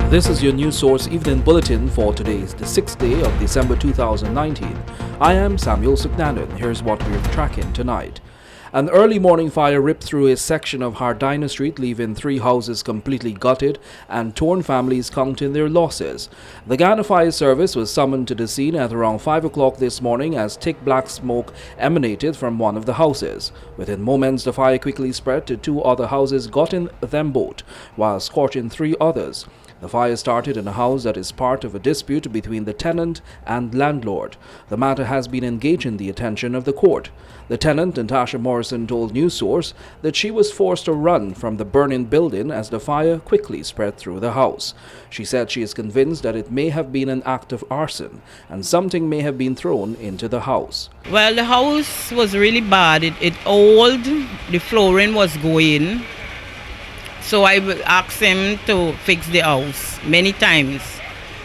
This is your news source evening bulletin for today's the 6th day of December 2019. I am Samuel Suknanan. Here's what we're tracking tonight. An early morning fire ripped through a section of Hardina Street, leaving 3 houses completely gutted and torn families counting their losses. The Guyana Fire Service was summoned to the scene at around 5 o'clock this morning as thick black smoke emanated from one of the houses. Within moments, the fire quickly spread to 2 other houses, gutting them both, while scorching 3 others. The fire started in a house that is part of a dispute between the tenant and landlord. The matter has been engaging the attention of the court. The tenant, Natasha Morrison, told News Source that she was forced to run from the burning building as the fire quickly spread through the house. She said she is convinced that it may have been an act of arson and something may have been thrown into the house. Well, the house was really bad. It old, the flooring was going. So I asked him to fix the house many times.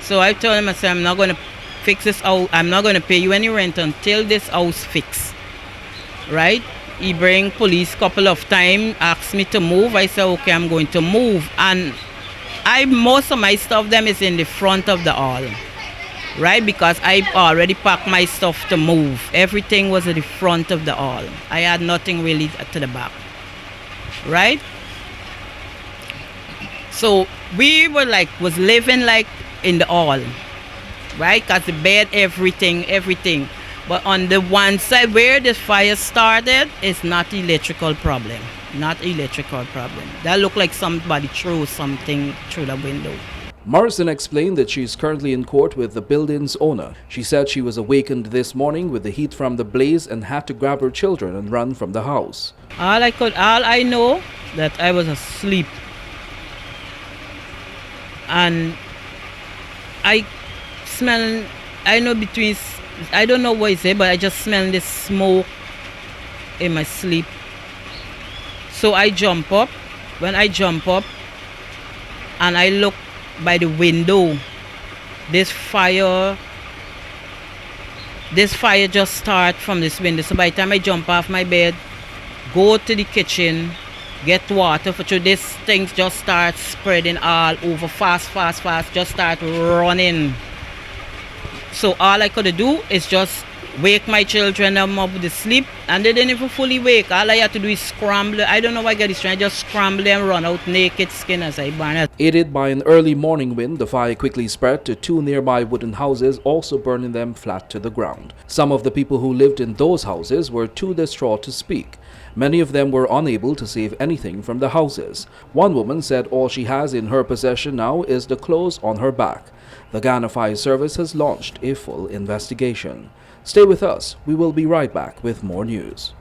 So I told him, I said, I'm not going to fix this house. I'm not going to pay you any rent until this house fixed. Right? He bring police couple of times, asked me to move. I said, okay, I'm going to move. And most of my stuff them is in the front of the hall. Right? Because I already packed my stuff to move. Everything was at the front of the hall. I had nothing really to the back. Right? So we was living like in the hall, right? Because the bed, everything. But on the one side where the fire started, it's not electrical problem. That looked like somebody threw something through the window. Morrison explained that she is currently in court with the building's owner. She said she was awakened this morning with the heat from the blaze and had to grab her children and run from the house. All I know that I was asleep. And I don't know what it's there, but I just smell this smoke in my sleep. So I jump up. When I jump up and I look by the window, this fire just start from this window. So by the time I jump off my bed, go to the kitchen, get water for sure, this thing just starts spreading all over fast, just start running. So all I could do is just wake my children up with the sleep, and they didn't even fully wake. All I had to do is scramble. I don't know why I got this trying, just scramble and run out naked skin as I burn it. Aided by an early morning wind, the fire quickly spread to 2 nearby wooden houses, also burning them flat to the ground. Some of the people who lived in those houses were too distraught to speak. Many of them were unable to save anything from the houses. One woman said all she has in her possession now is the clothes on her back. The Guyana Fire Service has launched a full investigation. Stay with us. We will be right back with more news.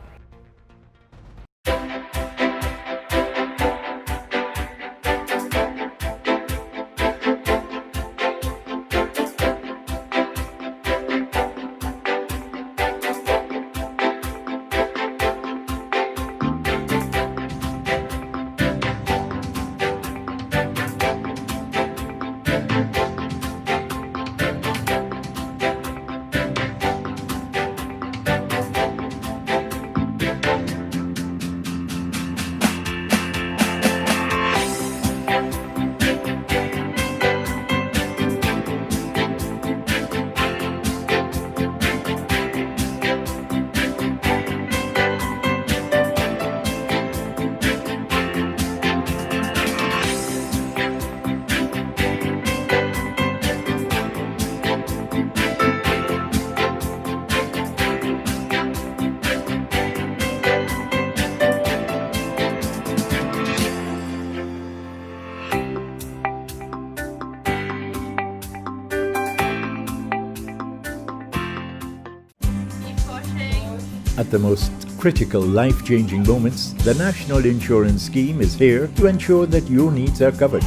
At the most critical life-changing moments, the National Insurance Scheme is here to ensure that your needs are covered.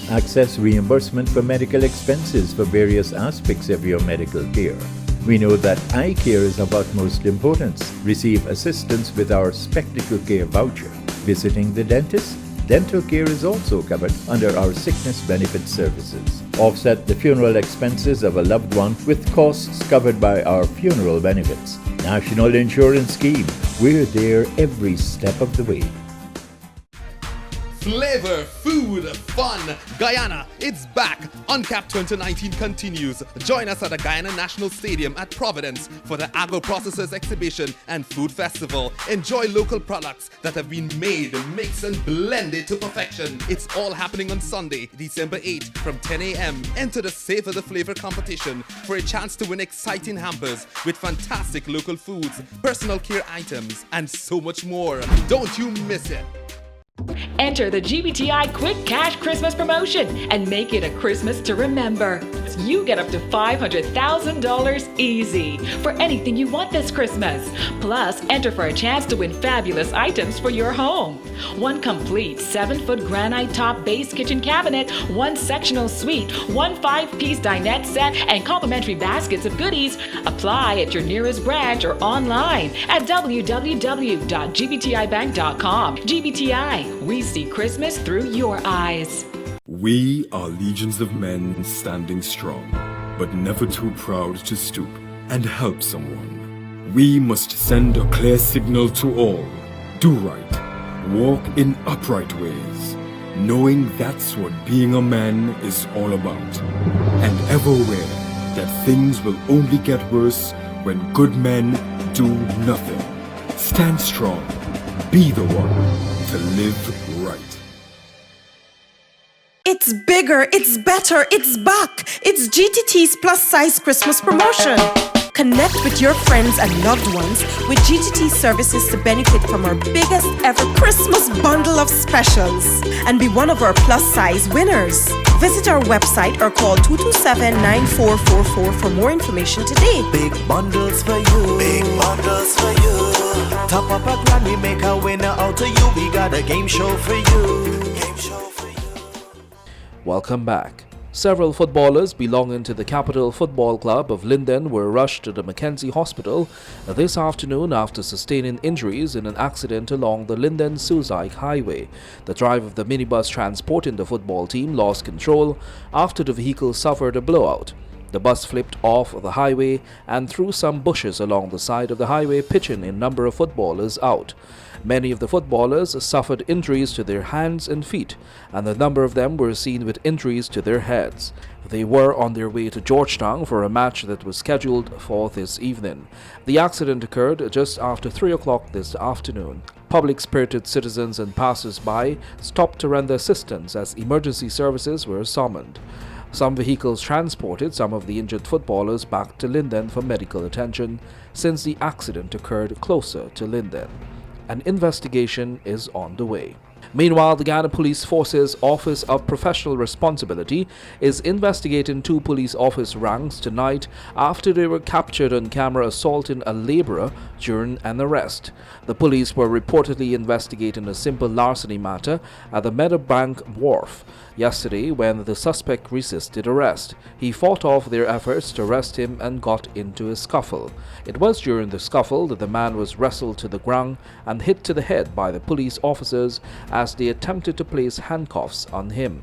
Access reimbursement for medical expenses for various aspects of your medical care. We know that eye care is of utmost importance. Receive assistance with our Spectacle Care voucher. Visiting the dentist? Dental care is also covered under our sickness benefit services. Offset the funeral expenses of a loved one with costs covered by our funeral benefits. National Insurance Scheme. We're there every step of the way. Flavor, food, fun. Guyana, it's back. Uncap 2019 continues. Join us at the Guyana National Stadium at Providence for the Agro-Processors Exhibition and Food Festival. Enjoy local products that have been made, mixed and blended to perfection. It's all happening on Sunday, December 8th from 10 a.m. Enter the Savor the Flavor competition for a chance to win exciting hampers with fantastic local foods, personal care items, and so much more. Don't you miss it. Enter the GBTI Quick Cash Christmas promotion and make it a Christmas to remember. You get up to $500,000 easy for anything you want this Christmas. Plus, enter for a chance to win fabulous items for your home. One complete 7-foot granite top base kitchen cabinet, one sectional suite, one 5-piece dinette set, and complimentary baskets of goodies. Apply at your nearest branch or online at www.gbtibank.com. GBTI, we see Christmas through your eyes. We are legions of men standing strong, but never too proud to stoop and help someone. We must send a clear signal to all. Do right. Walk in upright ways, knowing that's what being a man is all about. And ever aware that things will only get worse when good men do nothing. Stand strong. Be the one to live right. It's bigger, it's better, it's back. It's GTT's plus size Christmas promotion. Connect with your friends and loved ones with GTT services to benefit from our biggest ever Christmas bundle of specials and be one of our plus size winners. Visit our website or call 227-9444 for more information today. Big bundles for you. Big bundles for you. Top up a grand, we make a winner out of you. We got a game show for you. Game show for you. Welcome back. Several footballers belonging to the Capital Football Club of Linden were rushed to the Mackenzie Hospital this afternoon after sustaining injuries in an accident along the Linden-Suzaik Highway. The driver of the minibus transporting the football team lost control after the vehicle suffered a blowout. The bus flipped off the highway and through some bushes along the side of the highway, pitching a number of footballers out. Many of the footballers suffered injuries to their hands and feet, and a number of them were seen with injuries to their heads. They were on their way to Georgetown for a match that was scheduled for this evening. The accident occurred just after 3 o'clock this afternoon. Public-spirited citizens and passers-by stopped to render assistance as emergency services were summoned. Some vehicles transported some of the injured footballers back to Linden for medical attention since the accident occurred closer to Linden. An investigation is on the way. Meanwhile, the Guyana Police Force's Office of Professional Responsibility is investigating 2 police office ranks tonight after they were captured on camera assaulting a laborer during an arrest. The police were reportedly investigating a simple larceny matter at the Meadowbank Wharf yesterday when the suspect resisted arrest. He fought off their efforts to arrest him and got into a scuffle. It was during the scuffle that the man was wrestled to the ground and hit to the head by the police officers as they attempted to place handcuffs on him.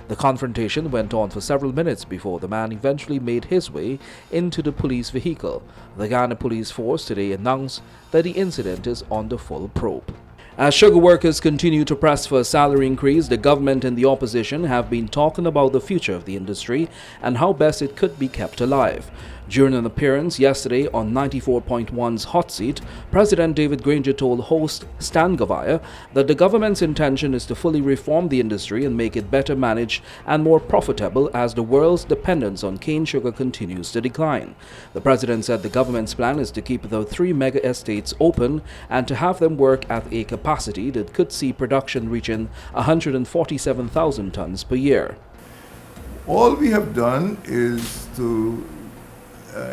The confrontation went on for several minutes before the man eventually made his way into the police vehicle. The Guyana Police Force today announced that the incident is under full probe. As sugar workers continue to press for a salary increase, the government and the opposition have been talking about the future of the industry and how best it could be kept alive. During an appearance yesterday on 94.1's Hot Seat, President David Granger told host Stan Gavaya that the government's intention is to fully reform the industry and make it better managed and more profitable as the world's dependence on cane sugar continues to decline. The president said the government's plan is to keep the 3 mega estates open and to have them work at a capacity that could see production reaching 147,000 tons per year. All we have done is to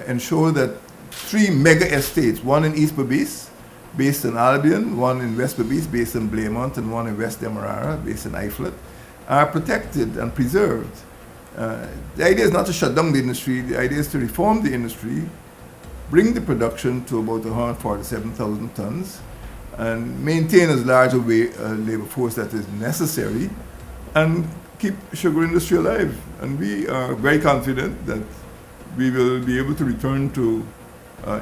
ensure that 3 mega estates, one in East Berbice, based in Albion, one in West Berbice, based in Blaymont, and one in West Demerara, based in Iflet, are protected and preserved. The idea is not to shut down the industry, the idea is to reform the industry, bring the production to about 147,000 tons, and maintain as large a labor force that is necessary, and keep the sugar industry alive. And we are very confident that we will be able to return to,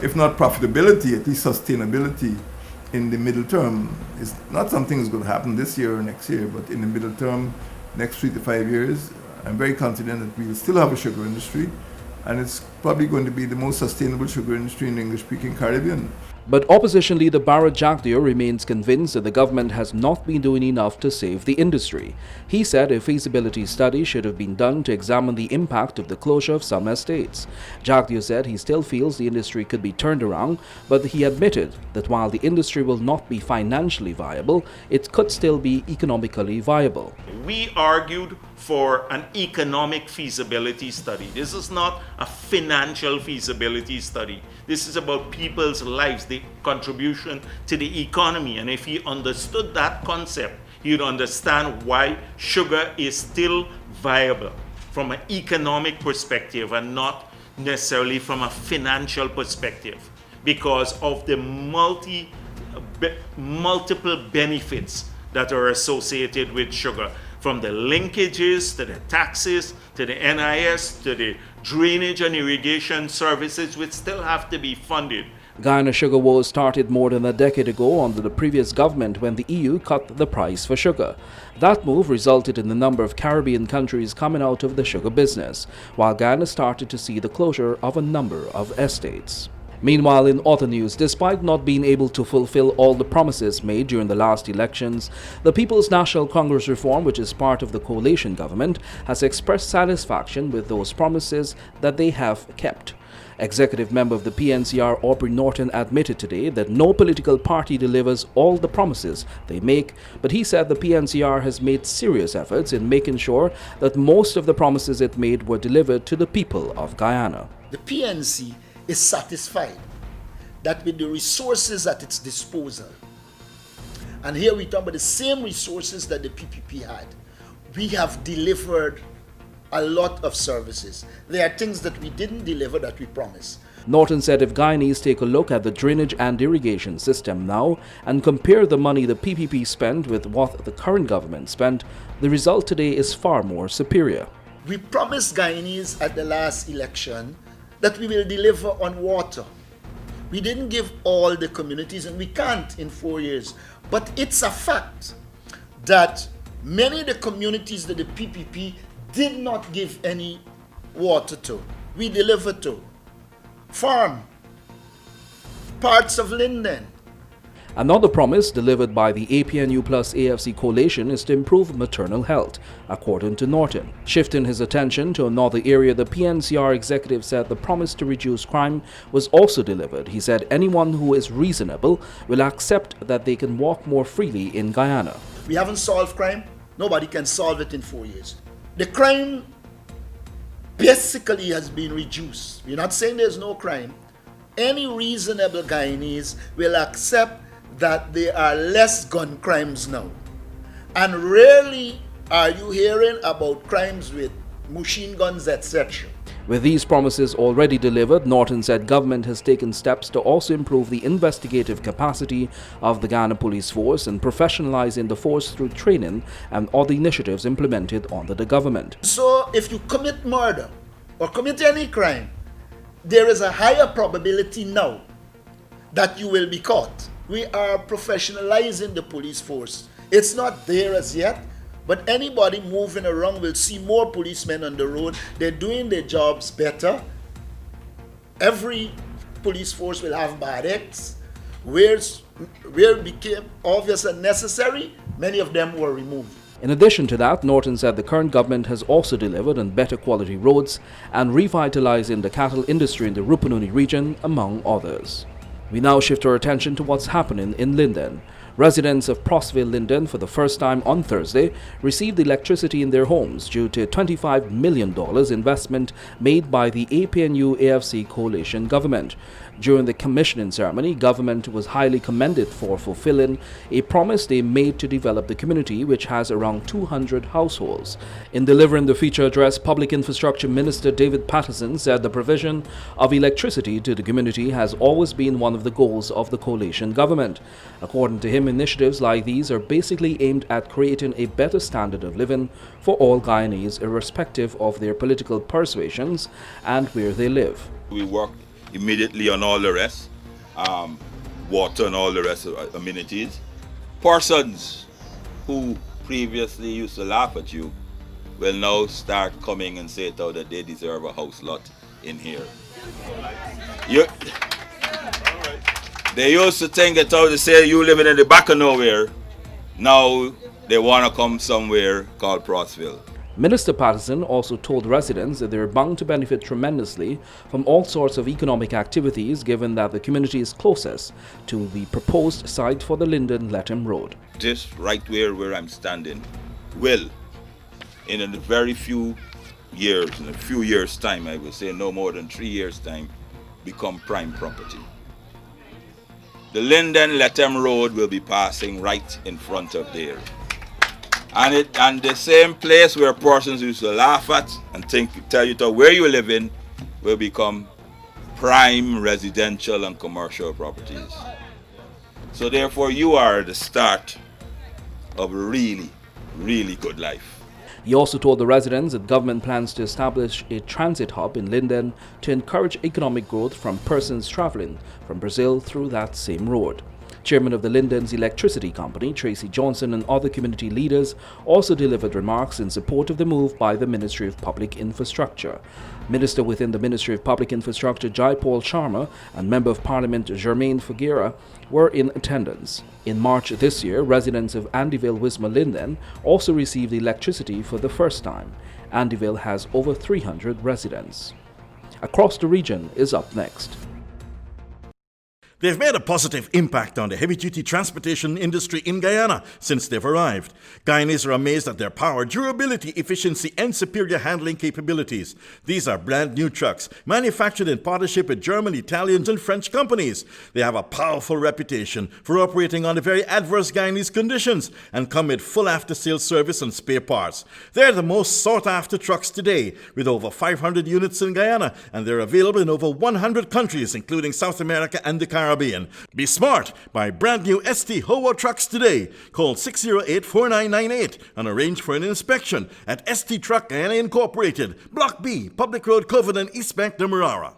if not profitability, at least sustainability in the middle term, it's not something that's going to happen this year or next year, but in the middle term, next 3 to 5 years, I'm very confident that we will still have a sugar industry, and it's probably going to be the most sustainable sugar industry in the English-speaking Caribbean. But opposition leader Barrett Jagdeo remains convinced that the government has not been doing enough to save the industry. He said a feasibility study should have been done to examine the impact of the closure of some estates. Jagdeo said he still feels the industry could be turned around, but he admitted that while the industry will not be financially viable, it could still be economically viable. We argued for an economic feasibility study. This is not a financial feasibility study. This is about people's lives, the contribution to the economy. And if he understood that concept, he'd understand why sugar is still viable from an economic perspective and not necessarily from a financial perspective, because of the multiple benefits that are associated with sugar, from the linkages to the taxes to the NIS to the drainage and irrigation services, which still have to be funded. Guyana sugar woes started more than a decade ago under the previous government when the EU cut the price for sugar. That move resulted in the number of Caribbean countries coming out of the sugar business, while Guyana started to see the closure of a number of estates. Meanwhile, in other news, despite not being able to fulfill all the promises made during the last elections, the People's National Congress Reform, which is part of the coalition government, has expressed satisfaction with those promises that they have kept. Executive member of the PNCR Aubrey Norton admitted today that no political party delivers all the promises they make, but he said the PNCR has made serious efforts in making sure that most of the promises it made were delivered to the people of Guyana. The PNC is satisfied that with the resources at its disposal, and here we talk about the same resources that the PPP had, we have delivered a lot of services. There are things that we didn't deliver that we promised. Norton said if Guyanese take a look at the drainage and irrigation system now and compare the money the PPP spent with what the current government spent, the result today is far more superior. We promised Guyanese at the last election that we will deliver on water. We didn't give all the communities, and we can't in 4 years. But it's a fact that many of the communities that the PPP did not give any water to, we delivered to. Farm, parts of Linden. Another promise delivered by the APNU plus AFC coalition is to improve maternal health, according to Norton. Shifting his attention to another area, the PNCR executive said the promise to reduce crime was also delivered. He said anyone who is reasonable will accept that they can walk more freely in Guyana. We haven't solved crime. Nobody can solve it in 4 years. The crime basically has been reduced. We're not saying there's no crime. Any reasonable Guyanese will accept that there are less gun crimes now. And rarely are you hearing about crimes with machine guns, etc. With these promises already delivered, Norton said government has taken steps to also improve the investigative capacity of the Guyana Police Force and professionalizing the force through training and other initiatives implemented under the government. So if you commit murder or commit any crime, there is a higher probability now that you will be caught. We are professionalizing the police force. It's not there as yet, but anybody moving around will see more policemen on the road. They're doing their jobs better. Every police force will have barracks. Where it became obvious and necessary, many of them were removed. In addition to that, Norton said the current government has also delivered on better quality roads and revitalizing the cattle industry in the Rupununi region, among others. We now shift our attention to what's happening in Linden. Residents of Prosville, Linden, for the first time on Thursday, received electricity in their homes due to a $25 million investment made by the APNU-AFC coalition government. During the commissioning ceremony, government was highly commended for fulfilling a promise they made to develop the community, which has around 200 households. In delivering the feature address, Public Infrastructure Minister David Patterson said the provision of electricity to the community has always been one of the goals of the coalition government. According to him, initiatives like these are basically aimed at creating a better standard of living for all Guyanese, irrespective of their political persuasions and where they live. We work immediately on all the rest. water and all the rest of amenities. Persons who previously used to laugh at you will now start coming and say that they deserve a house lot in here. They used to think it out to say you living in the back of nowhere. Now they want to come somewhere called Prosville. Minister Patterson also told residents that they are bound to benefit tremendously from all sorts of economic activities, given that the community is closest to the proposed site for the Linden-Lethem Road. This right where I'm standing will, in a very few years, in a few years' time, I would say no more than 3 years' time, become prime property. The Linden-Lethem Road will be passing right in front of there. And the same place where persons used to laugh at and tell you where you live in will become prime residential and commercial properties. So therefore you are the start of a really, really good life. He also told the residents that government plans to establish a transit hub in Linden to encourage economic growth from persons traveling from Brazil through that same road. Chairman of the Linden's Electricity Company, Tracy Johnson, and other community leaders also delivered remarks in support of the move by the Ministry of Public Infrastructure. Minister within the Ministry of Public Infrastructure, Jai Paul Sharma, and Member of Parliament, Germaine Figuera, were in attendance. In March this year, residents of Andyville, Wismar, Linden also received electricity for the first time. Andyville has over 300 residents. Across the Region is up next. They've made a positive impact on the heavy-duty transportation industry in Guyana since they've arrived. Guyanese are amazed at their power, durability, efficiency, and superior handling capabilities. These are brand new trucks, manufactured in partnership with German, Italian, and French companies. They have a powerful reputation for operating under very adverse Guyanese conditions and come with full after-sales service and spare parts. They're the most sought-after trucks today, with over 500 units in Guyana, and they're available in over 100 countries, including South America and the Caribbean. Be smart. Buy brand new ST Howo trucks today. Call 608-4998 and arrange for an inspection at ST Truck Guyana Incorporated, Block B, Public Road, Covenant, East Bank, Demerara.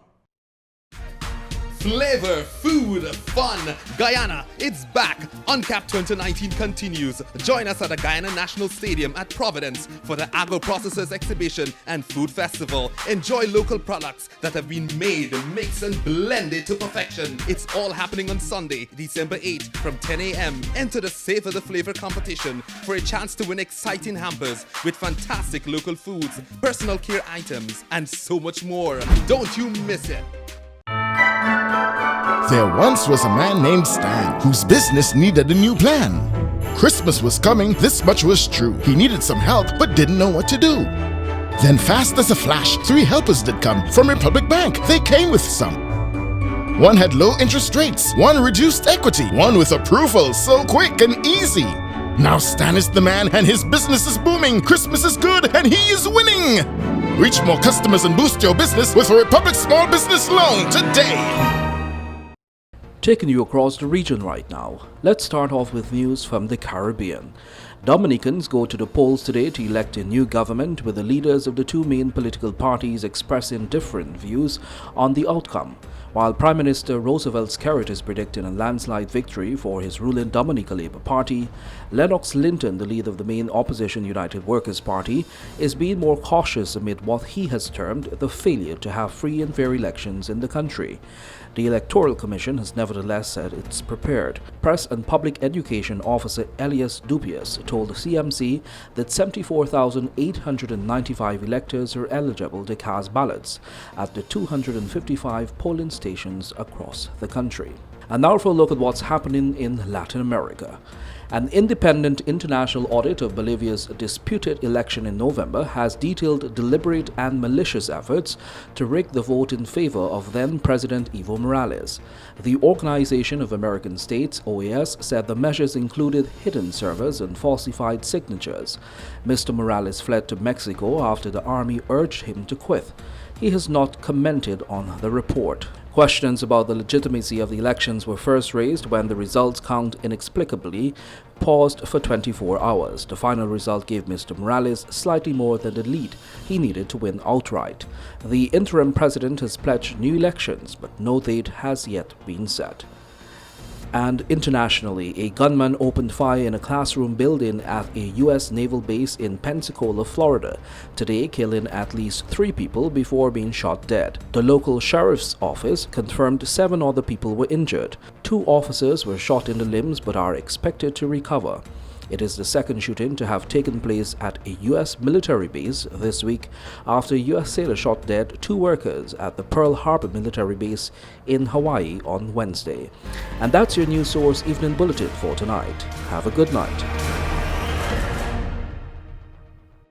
Flavor, food, fun. Guyana, it's back. Uncapped 2019 continues. Join us at the Guyana National Stadium at Providence for the Agro-Processors Exhibition and Food Festival. Enjoy local products that have been made, mixed and blended to perfection. It's all happening on Sunday, December 8th from 10 a.m. Enter the Savor the Flavor competition for a chance to win exciting hampers with fantastic local foods, personal care items, and so much more. Don't you miss it. There once was a man named Stan whose business needed a new plan. Christmas was coming, this much was true. He needed some help but didn't know what to do. Then fast as a flash, 3 helpers did come from Republic Bank. They came with some. One had low interest rates, one reduced equity, one with approval so quick and easy. Now Stan is the man and his business is booming. Christmas is good and he is winning. Reach more customers and boost your business with a Republic Small Business Loan today. Taking you across the region right now, let's start off with news from the Caribbean. Dominicans go to the polls today to elect a new government, with the leaders of the 2 main political parties expressing different views on the outcome. While Prime Minister Roosevelt Skerritt is predicting a landslide victory for his ruling Dominica Labour Party, Lennox Linton, the leader of the main opposition United Workers' Party, is being more cautious amid what he has termed the failure to have free and fair elections in the country. The Electoral Commission has nevertheless said it's prepared. Press and Public Education Officer Elias Dupius told the CMC that 74,895 electors are eligible to cast ballots at the 255 polling stations across the country. And now for a look at what's happening in Latin America. An independent international audit of Bolivia's disputed election in November has detailed deliberate and malicious efforts to rig the vote in favor of then-President Evo Morales. The Organization of American States, OAS, said the measures included hidden servers and falsified signatures. Mr. Morales fled to Mexico after the army urged him to quit. He has not commented on the report. Questions about the legitimacy of the elections were first raised when the results count inexplicably paused for 24 hours. The final result gave Mr. Morales slightly more than the lead he needed to win outright. The interim president has pledged new elections, but no date has yet been set. And internationally, a gunman opened fire in a classroom building at a U.S. naval base in Pensacola, Florida, today killing at least 3 people before being shot dead. The local sheriff's office confirmed 7 other people were injured. 2 officers were shot in the limbs but are expected to recover. It is the second shooting to have taken place at a U.S. military base this week after a U.S. sailor shot dead 2 workers at the Pearl Harbor military base in Hawaii on Wednesday. And that's your News Source Evening Bulletin for tonight. Have a good night.